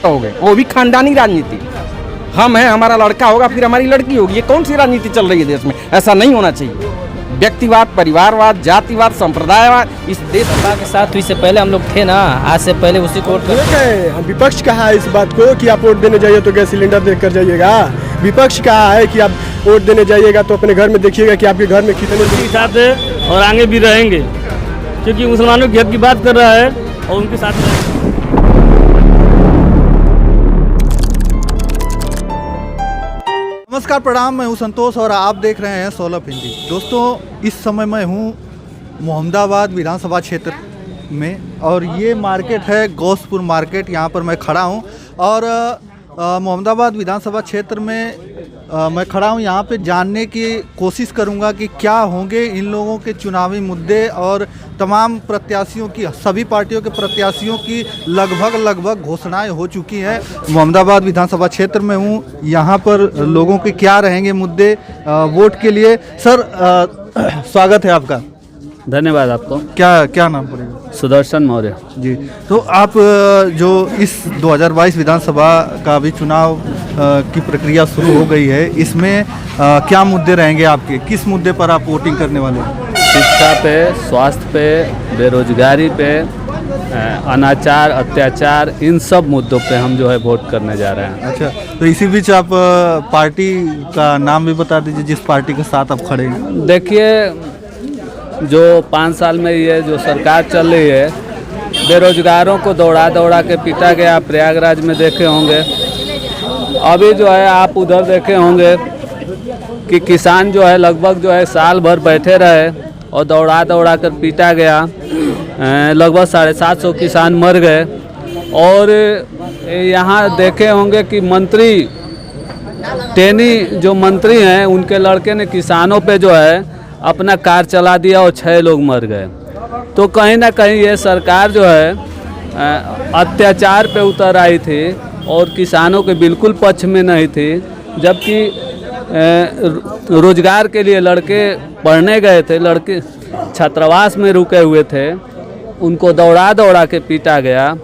कहोगे, वो भी खानदानी राजनीति। हम हैं, हमारा लड़का होगा, फिर हमारी लड़की होगी, ये कौन सी राजनीति चल रही है देश में? ऐसा नहीं होना चाहिए। व्यक्तिवाद, परिवारवाद, जातिवाद, संप्रदायवाद इस देश सपा के साथ हुई से पहले हम लोग थे ना, आज से पहले उसी को वोट कर। हम विपक्ष कहा है इस बात को कि आप वोट देने जाइए तो गैस सिलेंडर देकर जाइएगा। विपक्ष कहा है कि आप वोट देने जाइएगा तो अपने घर में देखिएगा कि आपके घर में कितने के साथ है और आगे भी रहेंगे, क्योंकि मुसलमानों के हक की बात कर रहा है और उनके साथ रहेंगे। नमस्कार, प्रणाम। मैं हूं संतोष और आप देख रहे हैं 16 हिंदी। दोस्तों, इस समय मैं हूं मोहम्मदाबाद विधानसभा क्षेत्र में और ये मार्केट है गौसपुर मार्केट। यहाँ पर मैं खड़ा हूं और मोहम्मदाबाद विधानसभा क्षेत्र में मैं खड़ा हूं। यहाँ पे जानने की कोशिश करूंगा कि क्या होंगे इन लोगों के चुनावी मुद्दे और तमाम प्रत्याशियों की, सभी पार्टियों के प्रत्याशियों की लगभग घोषणाएं हो चुकी हैं। मोहम्मदाबाद विधानसभा क्षेत्र में हूं, यहाँ पर लोगों के क्या रहेंगे मुद्दे वोट के लिए। सर, स्वागत है आपका। धन्यवाद आपको। क्या नाम पड़ेगा? सुदर्शन मौर्य जी। तो आप जो इस 2022 विधानसभा का भी चुनाव की प्रक्रिया शुरू हो गई है, इसमें क्या मुद्दे रहेंगे आपके? किस मुद्दे पर आप वोटिंग करने वाले हैं? शिक्षा पे, स्वास्थ्य पे, बेरोजगारी पे, अनाचार, अत्याचार, इन सब मुद्दों पे हम जो है वोट करने जा रहे हैं। अच्छा, तो इसी बीच आप पार्टी का नाम भी बता दीजिए जिस पार्टी के साथ आप खड़े हैं। देखिए, जो 5 साल में ये जो सरकार चल रही है, बेरोजगारों को दौड़ा के पीटा गया। प्रयागराज में देखे होंगे, अभी जो है आप उधर देखे होंगे कि किसान जो है लगभग जो है साल भर बैठे रहे और दौड़ा कर पीटा गया। लगभग 750 किसान मर गए। और यहाँ देखे होंगे कि मंत्री टेनी जो मंत्री हैं, उनके लड़के ने किसानों पे जो है अपना कार चला दिया और 6 लोग मर गए। तो कहीं ना कहीं ये सरकार जो है अत्याचार पे उतर आई थी और किसानों के बिल्कुल पक्ष में नहीं थी। जबकि रोजगार के लिए लड़के पढ़ने गए थे, लड़के छात्रावास में रुके हुए थे, उनको दौड़ा के पीटा गया।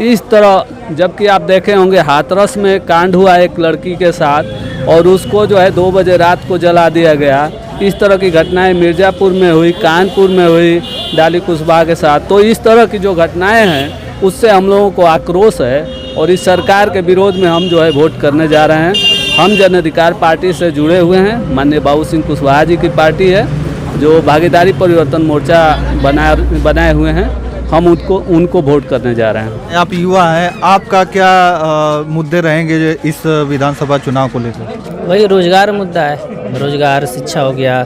इस तरह, जबकि आप देखे होंगे हाथरस में कांड हुआ एक लड़की के साथ और उसको जो है 2 बजे रात को जला दिया गया। इस तरह की घटनाएं मिर्ज़ापुर में हुई, कानपुर में हुई, डाली कुशवाहा के साथ। तो इस तरह की जो घटनाएं हैं, उससे हम लोगों को आक्रोश है और इस सरकार के विरोध में हम जो है वोट करने जा रहे हैं। हम जन अधिकार पार्टी से जुड़े हुए हैं। माननीय बाबू सिंह कुशवाहा जी की पार्टी है जो भागीदारी परिवर्तन मोर्चा बनाए हुए हैं। हम उनको वोट करने जा रहे हैं। आप युवा हैं, आपका क्या मुद्दे रहेंगे जो इस विधानसभा चुनाव को लेकर? वही रोजगार मुद्दा है। रोजगार, शिक्षा हो गया,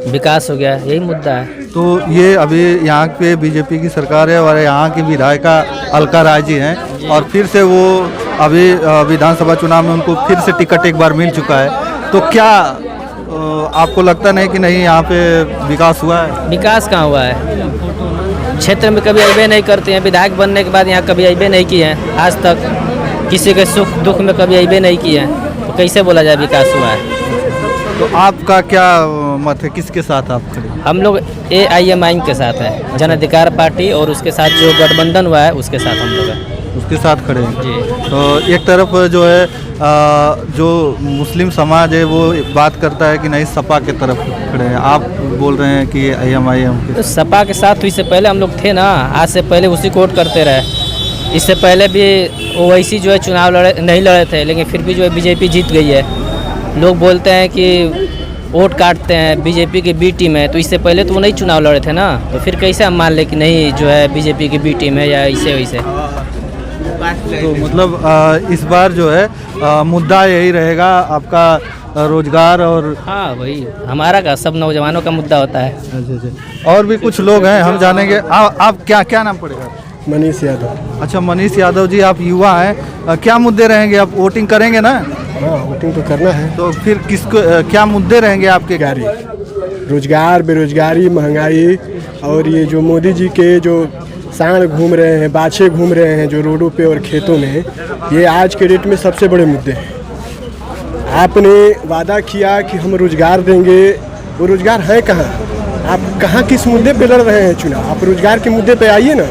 विकास हो गया, यही मुद्दा है। तो ये अभी यहाँ पे बीजेपी की सरकार है और यहाँ की विधायिका अलका राय जी हैं और फिर से वो अभी विधानसभा चुनाव में उनको फिर से टिकट एक बार मिल चुका है। तो क्या आपको लगता नहीं कि नहीं यहाँ पे विकास हुआ है? विकास कहाँ हुआ है? क्षेत्र में कभी अइबे नहीं करते हैं। विधायक बनने के बाद यहाँ कभी अइबे नहीं किए हैं, आज तक किसी के सुख दुख में कभी अइबे नहीं किए हैं। तो कैसे बोला जाए विकास हुआ है? तो आपका क्या मत है, किसके साथ आप खड़े? हम लोग AIMI के साथ हैं, जन अधिकार पार्टी, और उसके साथ जो गठबंधन हुआ है उसके साथ हम लोग हैं। उसके साथ खड़े हैं जी। तो एक तरफ जो है जो मुस्लिम समाज है वो बात करता है कि नहीं सपा के तरफ खड़े हैं, आप बोल रहे हैं कि IMI तो सपा के साथ हुई से पहले हम लोग थे ना, आज से पहले उसी को वोट करते रहे। इससे पहले भी ओवैसी जो है चुनाव नहीं लड़े थे, लेकिन फिर भी जो है बीजेपी जीत गई है। लोग बोलते हैं कि वोट काटते हैं बीजेपी की बी टीम है, तो इससे पहले तो वो नहीं चुनाव लड़े थे ना, तो फिर कैसे हम मान लें कि नहीं जो है बीजेपी की बी टीम है या ऐसे वैसे। तो मतलब इस बार जो है मुद्दा यही रहेगा आपका, रोजगार और हाँ वही हमारा का, सब नौजवानों का मुद्दा होता है। अच्छा। और भी कुछ लोग हैं, हम जानेंगे। आप क्या नाम पड़ेगा? मनीष यादव। अच्छा, मनीष यादव जी, आप युवा हैं, क्या मुद्दे रहेंगे? आप वोटिंग करेंगे ना? हाँ, वोटिंग तो करना है। तो फिर किसको क्या मुद्दे रहेंगे आपके? रोजगार, बेरोजगारी, महंगाई और ये जो मोदी जी के जो सांड घूम रहे हैं, बाछे घूम रहे हैं जो रोडों पे और खेतों में, ये आज के डेट में सबसे बड़े मुद्दे हैं। आपने वादा किया कि हम रोजगार देंगे, वो रोजगार है कहाँ? आप कहाँ किस मुद्दे पे लड़ रहे हैं चुनाव? आप रोजगार के मुद्दे पे आइए ना।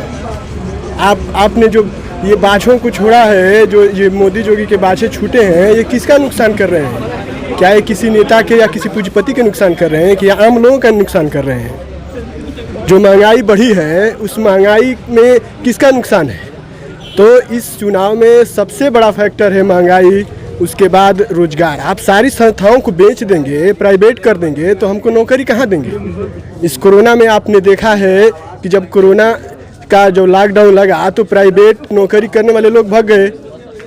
आपने जो ये बाछों को छोड़ा है, जो ये मोदी जोगी के बाछे छूटे हैं, ये किसका नुकसान कर रहे हैं? क्या ये किसी नेता के या किसी पूंजीपति के नुकसान कर रहे हैं कि आम लोगों का नुकसान कर रहे हैं? जो महंगाई बढ़ी है उस महंगाई में किसका नुकसान है? तो इस चुनाव में सबसे बड़ा फैक्टर है महंगाई, उसके बाद रोजगार। आप सारी संस्थाओं को बेच देंगे, प्राइवेट कर देंगे, तो हमको नौकरी कहाँ देंगे? इस कोरोना में आपने देखा है कि जब कोरोना का जो लॉकडाउन लगा तो प्राइवेट नौकरी करने वाले लोग भाग गए,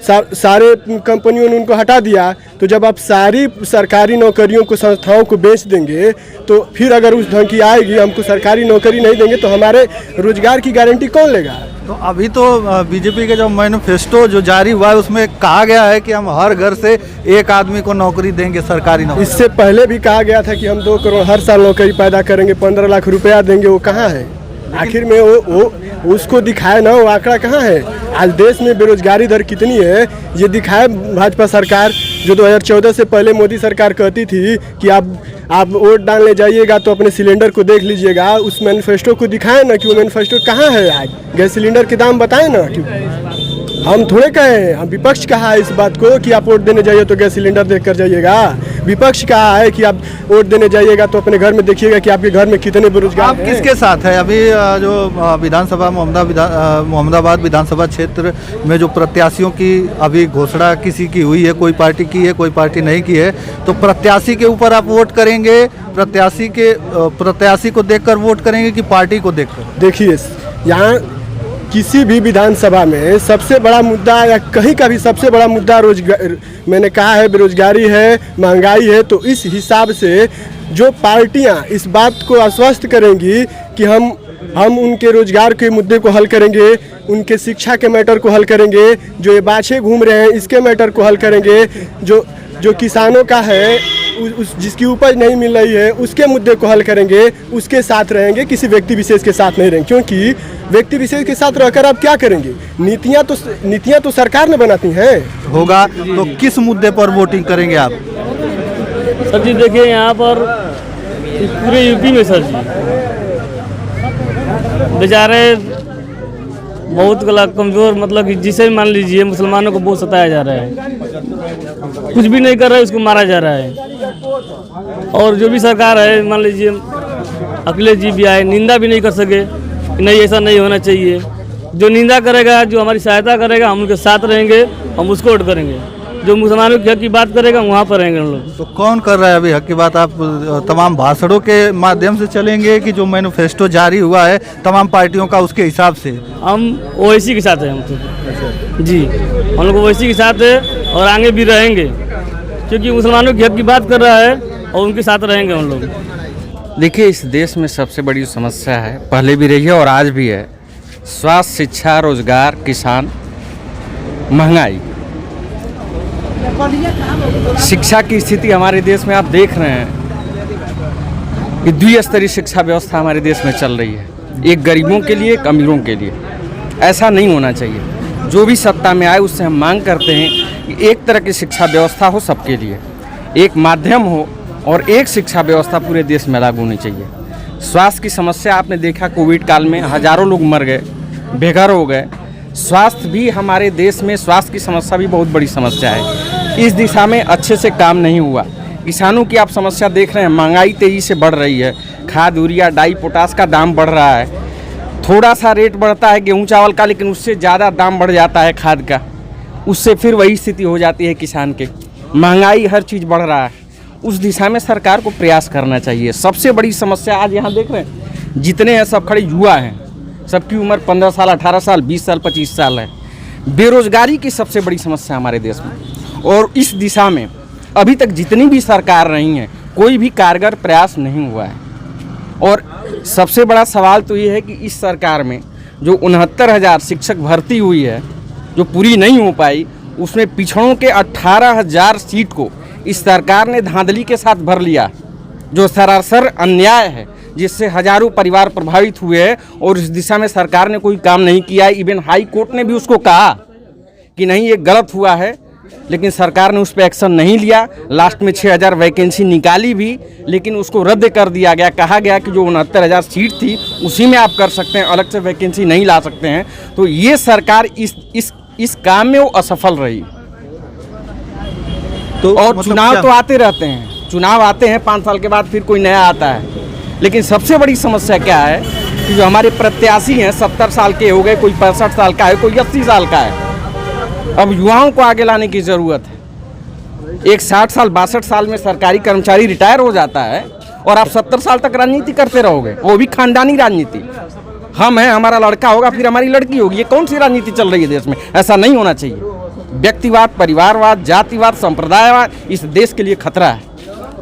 सारे कंपनियों ने उनको हटा दिया। तो जब आप सारी सरकारी नौकरियों को, संस्थाओं को बेच देंगे, तो फिर अगर उस ढंग की आएगी, हमको सरकारी नौकरी नहीं देंगे तो हमारे रोजगार की गारंटी कौन लेगा? तो अभी तो बीजेपी के जो मैनिफेस्टो जो जारी हुआ है उसमें कहा गया है कि हम हर घर से एक आदमी को नौकरी देंगे, सरकारी नौकरी। इससे पहले भी कहा गया था कि हम 2 करोड़ हर साल नौकरी पैदा करेंगे, 15 लाख रुपया देंगे। वो कहाँ है? आखिर में वो उसको दिखाए ना, वो आंकड़ा कहाँ है? आज देश में बेरोजगारी दर कितनी है ये दिखाए भाजपा सरकार। जो 2014 से पहले मोदी सरकार कहती थी कि आप वोट डालने जाइएगा तो अपने सिलेंडर को देख लीजिएगा, उस मैनिफेस्टो को दिखाए ना कि वो मैनिफेस्टो कहाँ है। आज गैस सिलेंडर के दाम बताएं ना। हम थोड़े कहे, हम विपक्ष कहा है इस बात को कि आप वोट देने जाइए तो गैस सिलेंडर देख कर जाइएगा। विपक्ष कहा है कि आप वोट देने जाइएगा तो अपने घर में देखिएगा कि आपके घर में कितने बेरोजगार आप किसके साथ है? अभी जो विधानसभा मोहम्मदाबाद विधानसभा क्षेत्र में जो प्रत्याशियों की अभी घोषणा किसी की हुई है, कोई पार्टी की है, कोई पार्टी नहीं की है, तो प्रत्याशी के ऊपर आप वोट करेंगे? प्रत्याशी को देखकर वोट करेंगे कि पार्टी को देखकर? देखिए, यहाँ किसी भी विधानसभा में सबसे बड़ा मुद्दा या कहीं का भी सबसे बड़ा मुद्दा रोजगार, मैंने कहा है बेरोजगारी है, महंगाई है। तो इस हिसाब से जो पार्टियां इस बात को आश्वस्त करेंगी कि हम उनके रोजगार के मुद्दे को हल करेंगे, उनके शिक्षा के मैटर को हल करेंगे, जो ये बाछे घूम रहे हैं इसके मैटर को हल करेंगे, जो किसानों का है जिसकी उपज नहीं मिल रही है उसके मुद्दे को हल करेंगे, उसके साथ रहेंगे, किसी व्यक्ति विशेष के साथ नहीं रहेंगे। क्योंकि व्यक्ति विशेष के साथ रहकर आप क्या करेंगे? नीतियां तो सरकार ने बनाती हैं। होगा तो किस मुद्दे पर वोटिंग करेंगे आप? सर जी देखिए, यहाँ पर पूरे यूपी में सर जी बेचारे बहुत कमज़ोर, मतलब कि जिसे मान लीजिए मुसलमानों को बहुत सताया जा रहा है, कुछ भी नहीं कर रहा है उसको मारा जा रहा है। और जो भी सरकार है, मान लीजिए अखिलेश जी भी आए, निंदा भी नहीं कर सके कि नहीं ऐसा नहीं होना चाहिए। जो निंदा करेगा, जो हमारी सहायता करेगा, हम उनके साथ रहेंगे, हम उसको वोट करेंगे। जो मुसलमानों के हक की बात करेगा वहाँ पर रहेंगे हम लोग। तो कौन कर रहा है अभी हक की बात? आप तमाम भाषणों के माध्यम से चलेंगे कि जो मैनिफेस्टो जारी हुआ है तमाम पार्टियों का उसके हिसाब से? हम ओवैसी के साथ हैं, हम तो जी हम लोग ओवैसी के साथ है और आगे भी रहेंगे, क्योंकि मुसलमानों के हक की बात कर रहा है और उनके साथ रहेंगे हम लोग। देखिए, इस देश में सबसे बड़ी समस्या है, पहले भी रही है और आज भी है, स्वास्थ्य, शिक्षा, रोजगार, किसान, महंगाई। शिक्षा की स्थिति हमारे देश में आप देख रहे हैं कि द्विस्तरीय शिक्षा व्यवस्था हमारे देश में चल रही है, एक गरीबों के लिए, एक अमीरों के लिए। ऐसा नहीं होना चाहिए। जो भी सत्ता में आए उससे हम मांग करते हैं कि एक तरह की शिक्षा व्यवस्था हो सबके लिए, एक माध्यम हो और एक शिक्षा व्यवस्था पूरे देश में लागू होनी चाहिए। स्वास्थ्य की समस्या आपने देखा, कोविड काल में हजारों लोग मर गए, बेघर हो गए। स्वास्थ्य भी हमारे देश में, स्वास्थ्य की समस्या भी बहुत बड़ी समस्या है। इस दिशा में अच्छे से काम नहीं हुआ। किसानों की आप समस्या देख रहे हैं, महंगाई तेजी से बढ़ रही है, खाद, यूरिया, डाई, पोटास का दाम बढ़ रहा है। थोड़ा सा रेट बढ़ता है गेहूँ चावल का, लेकिन उससे ज़्यादा दाम बढ़ जाता है खाद का, उससे फिर वही स्थिति हो जाती है किसान के। महंगाई, हर चीज़ बढ़ रहा है। उस दिशा में सरकार को प्रयास करना चाहिए। सबसे बड़ी समस्या आज यहाँ देख रहे हैं, जितने हैं सब खड़े युवा हैं, सबकी उम्र 15 साल, 18 साल, 20 साल, 25 साल है। बेरोजगारी की सबसे बड़ी समस्या हमारे देश में, और इस दिशा में अभी तक जितनी भी सरकार रही हैं कोई भी कारगर प्रयास नहीं हुआ है। और सबसे बड़ा सवाल तो ये है कि इस सरकार में जो 69,000 शिक्षक भर्ती हुई है, जो पूरी नहीं हो पाई, उसमें पिछड़ों के 18,000 सीट को इस सरकार ने धांधली के साथ भर लिया, जो सरासर अन्याय है, जिससे हजारों परिवार प्रभावित हुए हैं। और इस दिशा में सरकार ने कोई काम नहीं किया है। इवन हाई कोर्ट ने भी उसको कहा कि नहीं, ये गलत हुआ है, लेकिन सरकार ने उस पर एक्शन नहीं लिया। लास्ट में 6000 वैकेंसी निकाली भी, लेकिन उसको रद्द कर दिया गया। कहा गया कि जो 69,000 सीट थी उसी में आप कर सकते हैं, अलग से वैकेंसी नहीं ला सकते हैं। तो ये सरकार इस काम में वो असफल रही। तो और मतलब चुनाव क्या? तो आते रहते हैं, चुनाव आते हैं 5 साल के बाद फिर कोई नया आता है। लेकिन सबसे बड़ी समस्या क्या है कि जो हमारे प्रत्याशी हैं 70 साल के हो गए, कोई 65 साल का है, कोई 80 साल का है। अब युवाओं को आगे लाने की ज़रूरत है। एक 60 साल 62 साल में सरकारी कर्मचारी रिटायर हो जाता है और आप 70 साल तक राजनीति करते रहोगे, वो भी खानदानी राजनीति। हम हैं, हमारा लड़का होगा, फिर हमारी लड़की होगी। ये कौन सी राजनीति चल रही है देश में? ऐसा नहीं होना चाहिए। व्यक्तिवाद, परिवारवाद, जातिवाद, संप्रदायवाद इस देश के लिए खतरा है।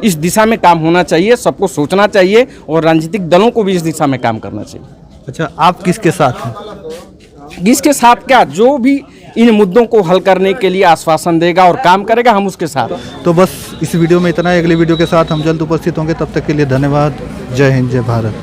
इस दिशा में काम होना चाहिए, सबको सोचना चाहिए और राजनीतिक दलों को भी इस दिशा में काम करना चाहिए। अच्छा, आप किसके साथ हैं? किसके साथ क्या? जो भी इन मुद्दों को हल करने के लिए आश्वासन देगा और काम करेगा, हम उसके साथ। तो बस इस वीडियो में इतना ही। अगली वीडियो के साथ हम जल्द उपस्थित होंगे। तब तक के लिए धन्यवाद। जय हिंद, जय भारत।